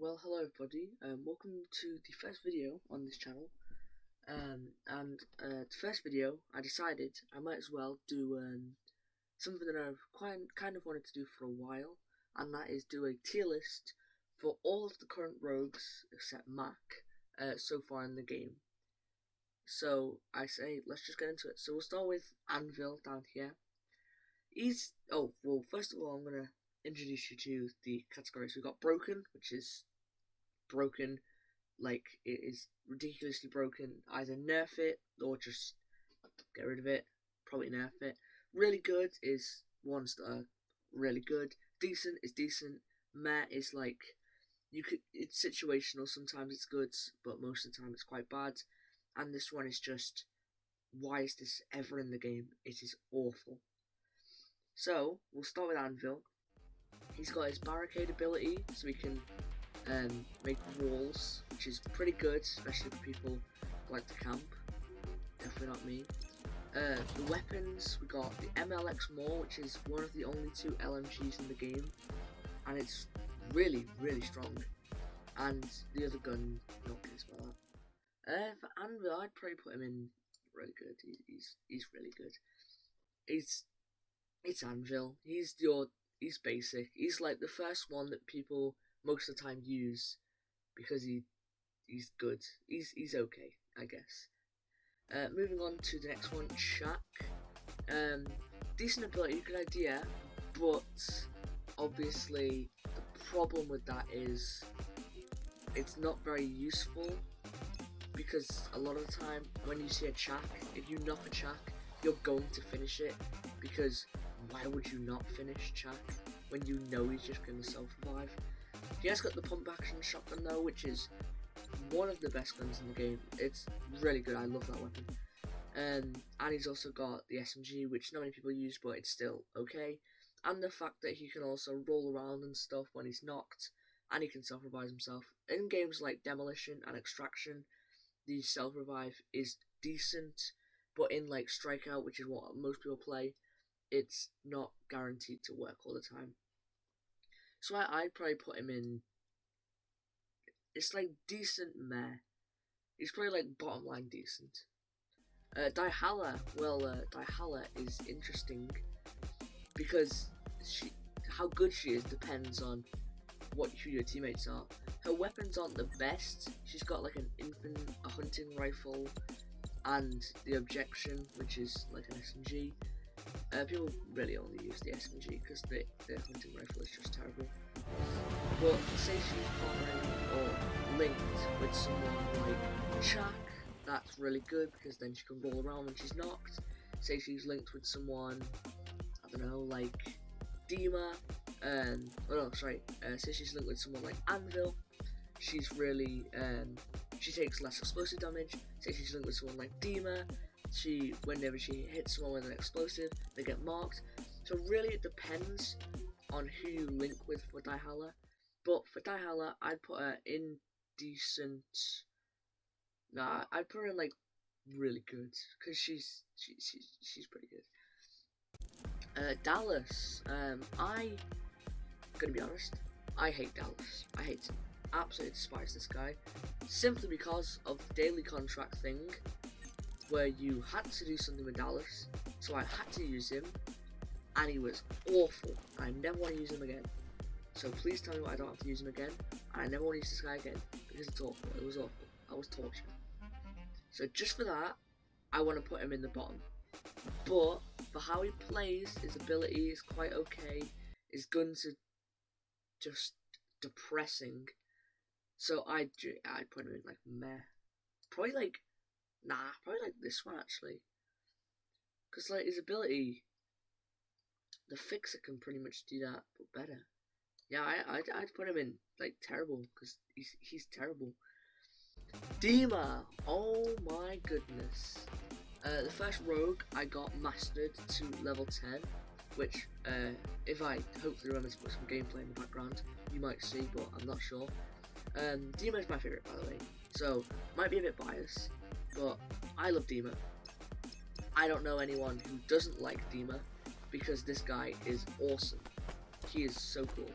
Well, hello everybody, welcome to the first video on this channel, the first video I decided I might as well do something that I've kind of wanted to do for a while, and that is do a tier list for all of the current rogues except Mac so far in the game. So I say let's just get into it. So we'll start with Anvil down here. First of all I'm going to introduce you to the categories. We've got Broken, which is broken, like it is ridiculously broken. Either nerf it or just get rid of it. Probably nerf it. Really good is ones that are really good. Decent is decent. Meh is like it's situational. Sometimes it's good, but most of the time it's quite bad. And this one is just, why is this ever in the game? It is awful. So we'll start with Anvil. He's got his barricade ability, so he can make walls, which is pretty good, especially for people who like to camp. Definitely not me. The weapons, we got the MLX Maul, which is one of the only two LMGs in the game, and it's really, really strong. And the other gun, not curious about that. For Anvil, I'd probably put him in really good. He's really good. It's Anvil. He's basic. He's like the first one that people most of the time use because he's good. He's okay, I guess. Moving on to the next one, Shaq. Decent ability, good idea, but obviously the problem with that is it's not very useful, because a lot of the time when you see a Shaq, if you knock a Shaq, you're going to finish it, because why would you not finish Shaq when you know he's just going to self-revive? He has got the pump action shotgun though, which is one of the best guns in the game. It's really good, I love that weapon. And he's also got the SMG, which not many people use, but it's still okay. And the fact that he can also roll around and stuff when he's knocked, and he can self-revive himself. In games like Demolition and Extraction, the self-revive is decent, but in like Strikeout, which is what most people play, it's not guaranteed to work all the time. So I'd probably put him in, it's like decent meh. He's probably like bottom line decent. Dihala, Dihala is interesting because how good she is depends on who your teammates are. Her weapons aren't the best. She's got like a hunting rifle, and the objection, which is like an SMG. People really only use the SMG because the hunting rifle is just terrible. But say she's partnering or linked with someone like Shaq, that's really good because then she can roll around when she's knocked. Say she's linked with someone, I don't know, like Dima, say she's linked with someone like Anvil, she's really, she takes less explosive damage. Say she's linked with someone like Dima, whenever she hits someone with an explosive, they get marked. So really it depends on who you link with for Dihala. But for Dihala, I'd put her in decent. Nah, I'd put her in like really good because she's pretty good. Dallas. I gonna be honest, I hate Dallas. I hate him. Absolutely despise this guy, simply because of the daily contract thing, where you had to do something with Dallas, so I had to use him, and he was awful. I never want to use him again. So please tell me why I don't have to use him again, and I never want to use this guy again, because it's awful. It was awful. I was tortured. So just for that, I want to put him in the bottom. But for how he plays, his ability is quite okay. His guns are just depressing. So I'd put him in like meh. Probably like this one actually. Because like his ability, the Fixer can pretty much do that, but better. Yeah, I'd put him in like terrible, because he's terrible. Dima, oh my goodness. The first rogue I got mastered to level 10, which if I hopefully remember to put some gameplay in the background, you might see, but I'm not sure. Dima is my favourite, by the way, so might be a bit biased, but I love Dima. I don't know anyone who doesn't like Dima, because this guy is awesome. He is so cool.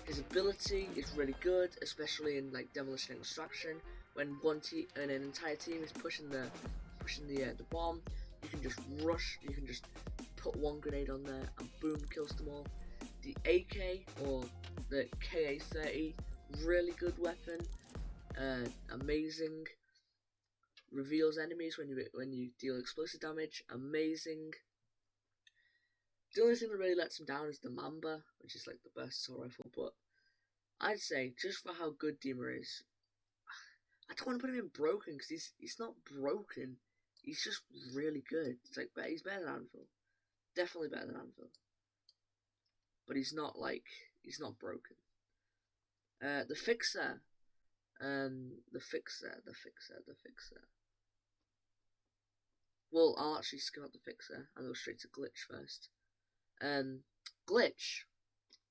His ability is really good, especially in like demolition and extraction. When one team and an entire team is pushing the bomb, you can just rush. You can just put one grenade on there and boom, kills them all. The AK or the KA-30, really good weapon. Amazing. Reveals enemies when you deal explosive damage. Amazing. The only thing that really lets him down is the Mamba, which is like the best assault rifle. But I'd say just for how good Dima is, I don't want to put him in broken because he's not broken. He's just really good. It's like he's better than Anvil, definitely better than Anvil. But he's not broken. The Fixer, the Fixer. Well, I'll actually skip out the Fixer and go straight to Glitch first. Glitch,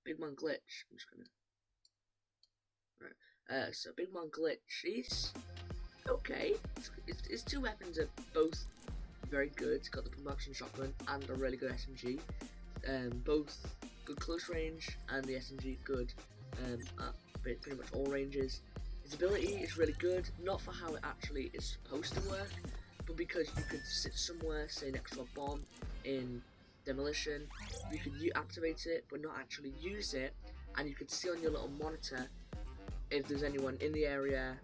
Big Man Glitch. I'm just gonna. Right. So Big Man Glitch, he's okay. His two weapons are both very good. He's got the pump action shotgun and a really good SMG. Both good close range, and the SMG good at pretty much all ranges. His ability is really good, not for how it actually is supposed to work, but because you could sit somewhere, say next to a bomb in demolition, you could activate it but not actually use it, and you could see on your little monitor if there's anyone in the area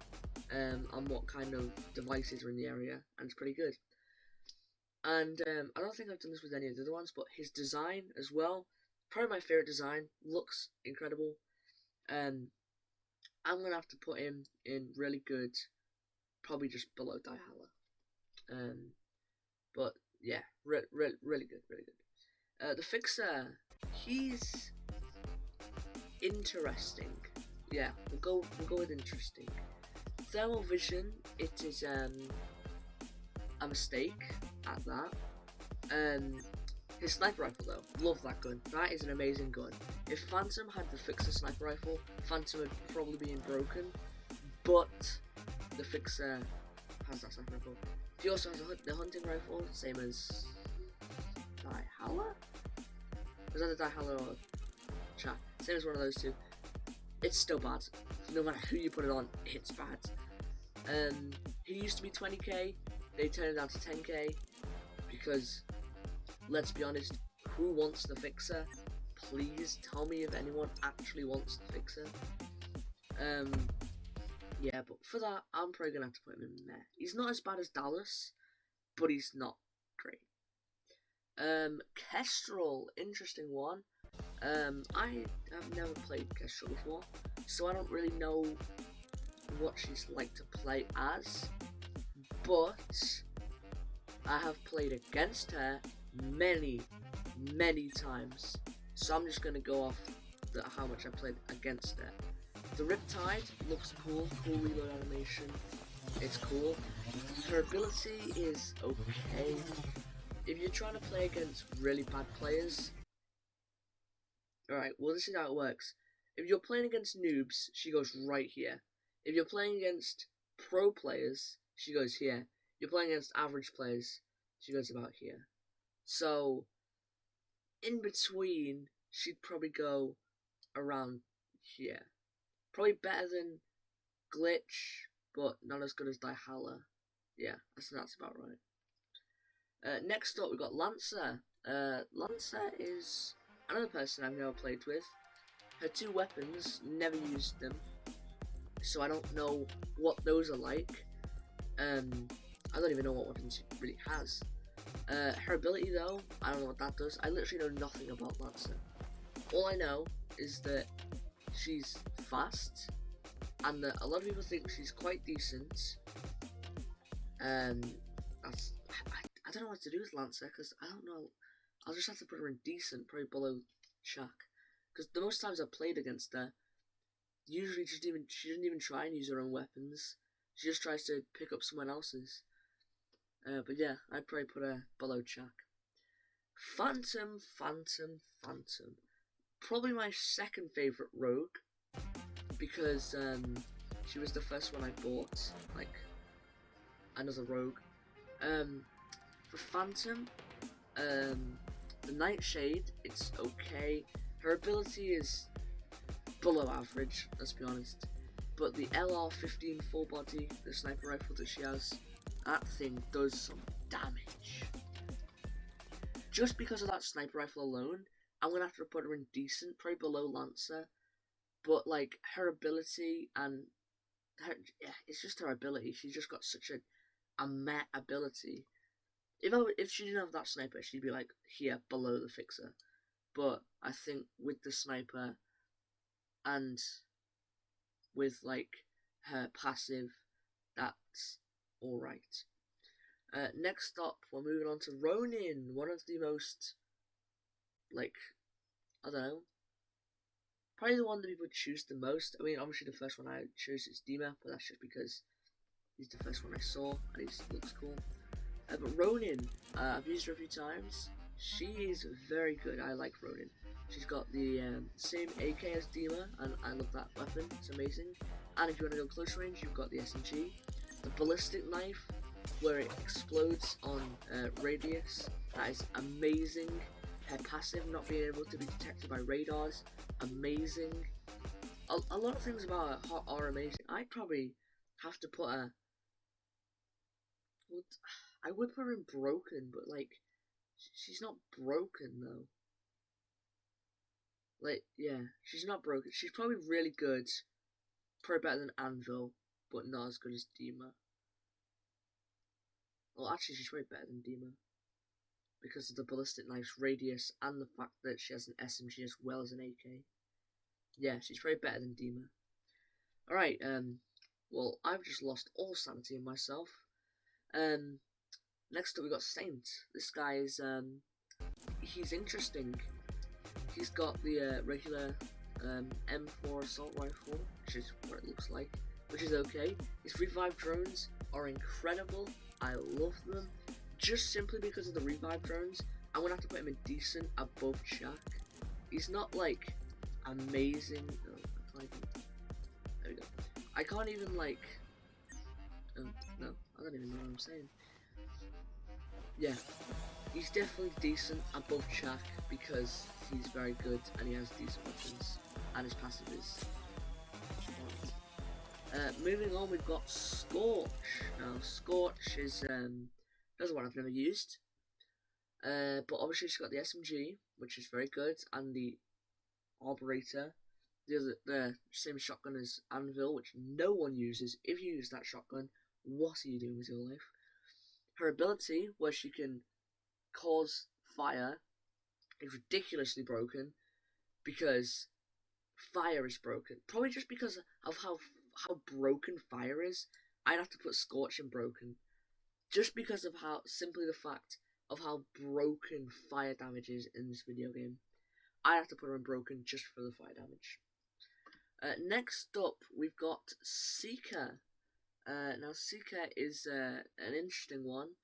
and what kind of devices are in the area, and it's pretty good. And I don't think I've done this with any of the other ones, but his design as well, probably my favourite design, looks incredible. I'm going to have to put him in really good, probably just below Dihala. But yeah, really good, really good. The Fixer, he's interesting. Yeah, we'll go with interesting. Thermal vision, it is a mistake at that. His sniper rifle though, love that gun. That is an amazing gun. If Phantom had the Fixer sniper rifle, Phantom would probably be broken, but the Fixer has that sniper rifle. He also has the hunting rifle, same as Dihala? Was that the Dihala or Shaq? Same as one of those two. It's still bad. No matter who you put it on, it's bad. He used to be 20k, they turned it down to 10k, because, let's be honest, who wants the Fixer? Please tell me if anyone actually wants the Fixer. Yeah, but for that, I'm probably going to have to put him in there. He's not as bad as Dallas, but he's not great. Kestrel, interesting one. I have never played Kestrel before, so I don't really know what she's like to play as, but I have played against her many times, so I'm just going to go off how much I played against her. The Riptide looks cool reload animation, it's cool. Her ability is okay. If you're trying to play against really bad players, alright, well this is how it works. If you're playing against noobs, she goes right here. If you're playing against pro players, she goes here. If you're playing against average players, she goes about here. So, in between, she'd probably go around here. Probably better than Glitch, but not as good as Dihala. Yeah, that's about right. Next up, we've got Lancer. Lancer is another person I've never played with. Her two weapons, never used them, so I don't know what those are like. I don't even know what weapons she really has. Her ability though, I don't know what that does. I literally know nothing about Lancer. All I know is that she's fast, and that a lot of people think she's quite decent. I don't know what to do with Lancer, because I don't know. I'll just have to put her in decent, probably below Shaq. Because the most times I've played against her, usually she doesn't even try and use her own weapons. She just tries to pick up someone else's. But yeah, I'd probably put her below Shaq. Phantom. Probably my second favourite rogue, because she was the first one I bought, like another rogue. For Phantom, the Nightshade, it's okay. Her ability is below average, let's be honest. But the LR-15 full body, the sniper rifle that she has, that thing does some damage. Just because of that sniper rifle alone, I'm gonna have to put her in decent, probably below Lancer. But like her ability and her, yeah, it's just her ability. She's just got such a meh ability. If she didn't have that sniper, she'd be like here below the fixer. But I think with the sniper and with like her passive, that's alright. Next up, we're moving on to Ronin, one of the most, like, I don't know, probably the one that people choose the most. I mean, obviously the first one I chose is Dima, but that's just because he's the first one I saw and he looks cool. But Ronin, I've used her a few times. She is very good. I like Ronin. She's got the same AK as Dima, and I love that weapon. It's amazing. And if you want to go close range, you've got the SMG. The ballistic knife, where it explodes on radius. That is amazing. Her passive, not being able to be detected by radars, amazing. A lot of things about her are amazing. I'd probably have to put her. I would put her in broken, but like, she's not broken though. Like, yeah, she's not broken. She's probably really good, probably better than Anvil, but not as good as Dima. Well, actually, she's way better than Dima because of the ballistic knife's radius and the fact that she has an SMG as well as an AK. Yeah, she's probably better than Dima. Alright, well, I've just lost all sanity in myself. Next up we got Saint. This guy is, he's interesting. He's got the regular M4 assault rifle, which is what it looks like, which is okay. His revive drones are incredible. I love them. Just simply because of the revive drones, I'm gonna have to put him in decent above Shaq. He's not like amazing. Oh, I can't even. There we go. I can't even like. No, I don't even know what I'm saying. Yeah, he's definitely decent above Shaq because he's very good and he has decent weapons and his passive is. Moving on, we've got Scorch. Now, Scorch is another one I've never used, but obviously she's got the SMG, which is very good, and the Arborator, the same shotgun as Anvil, which no one uses. If you use that shotgun, what are you doing with your life? Her ability, where she can cause fire, is ridiculously broken because fire is broken. Probably just because of how broken fire is, I'd have to put Scorch in broken. Just because of simply the fact of how broken fire damage is in this video game. I'd have to put her in broken just for the fire damage. Next up, we've got Seeker. Now, Seeker is an interesting one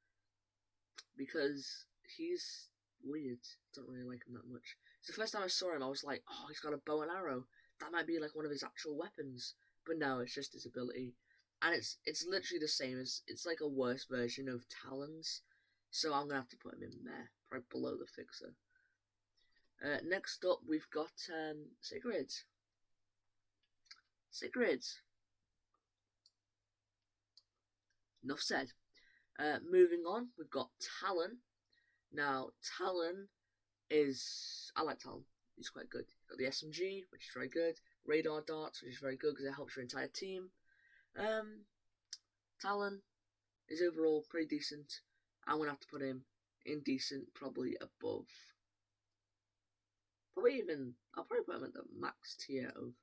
because he's weird. Don't really like him that much. It's the first time I saw him, I was like, oh, he's got a bow and arrow. That might be like one of his actual weapons. But no, it's just his ability. And it's literally the same as, it's like a worse version of Talons. So I'm gonna have to put him in there, probably below the fixer. Next up, we've got Sigrid. Sigrid. Enough said. Moving on, we've got Talon. Now, Talon is, I like Talon. He's quite good. Got the SMG, which is very good. Radar darts, which is very good because it helps your entire team. Talon is overall pretty decent. I'm gonna have to put him in decent, probably above. Probably even, I'll probably put him at the max tier of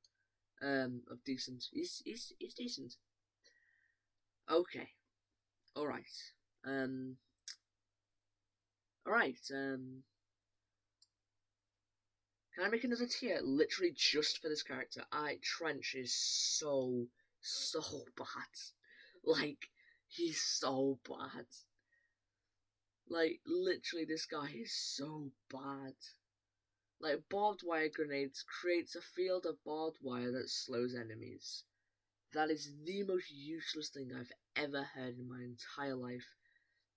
decent. He's decent. Okay. Alright. Alright, can I make another tier literally just for this character? Trench is so bad. Like, he's so bad. Like, literally, this guy is so bad. Like, barbed wire grenades creates a field of barbed wire that slows enemies. That is the most useless thing I've ever heard in my entire life.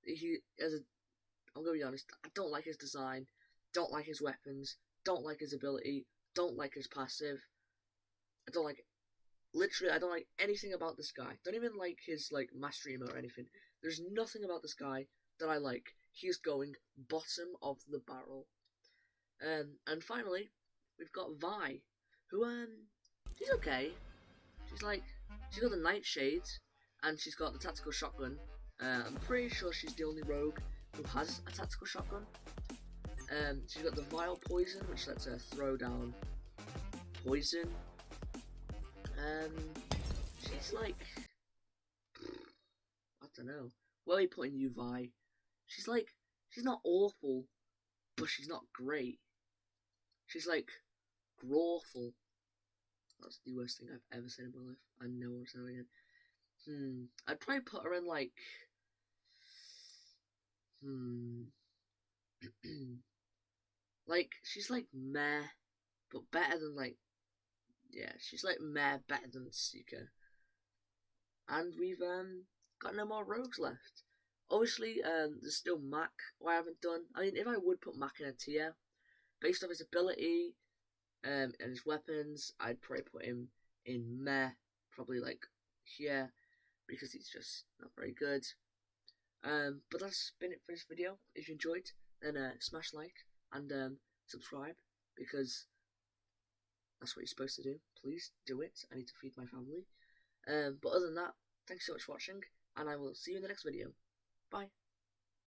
I'm gonna be honest, I don't like his design, don't like his weapons, don't like his ability, don't like his passive. I don't like, literally, I don't like anything about this guy. Don't even like his like mastery emote or anything. There's nothing about this guy that I like. He's going bottom of the barrel. And finally, we've got Vi, who she's okay. She's like, she's got the nightshade, and she's got the tactical shotgun. I'm pretty sure she's the only rogue who has a tactical shotgun. She's got the vile poison, which lets her throw down poison. She's like, I don't know. Where are you putting you, Vi? She's like, she's not awful, but she's not great. She's like, grawful. That's the worst thing I've ever said in my life. I never want to say it again. I'd probably put her in like, like, she's like meh, but better than like, yeah, she's like meh, better than Seeker. And we've got no more rogues left. Obviously, there's still Mac, who I haven't done. I mean, if I would put Mac in a tier, based off his ability and his weapons, I'd probably put him in meh, probably like here, because he's just not very good. But that's been it for this video. If you enjoyed, then smash like and subscribe, because that's what you're supposed to do. Please do it. I need to feed my family. But other than that, thanks so much for watching, and I will see you in the next video. Bye.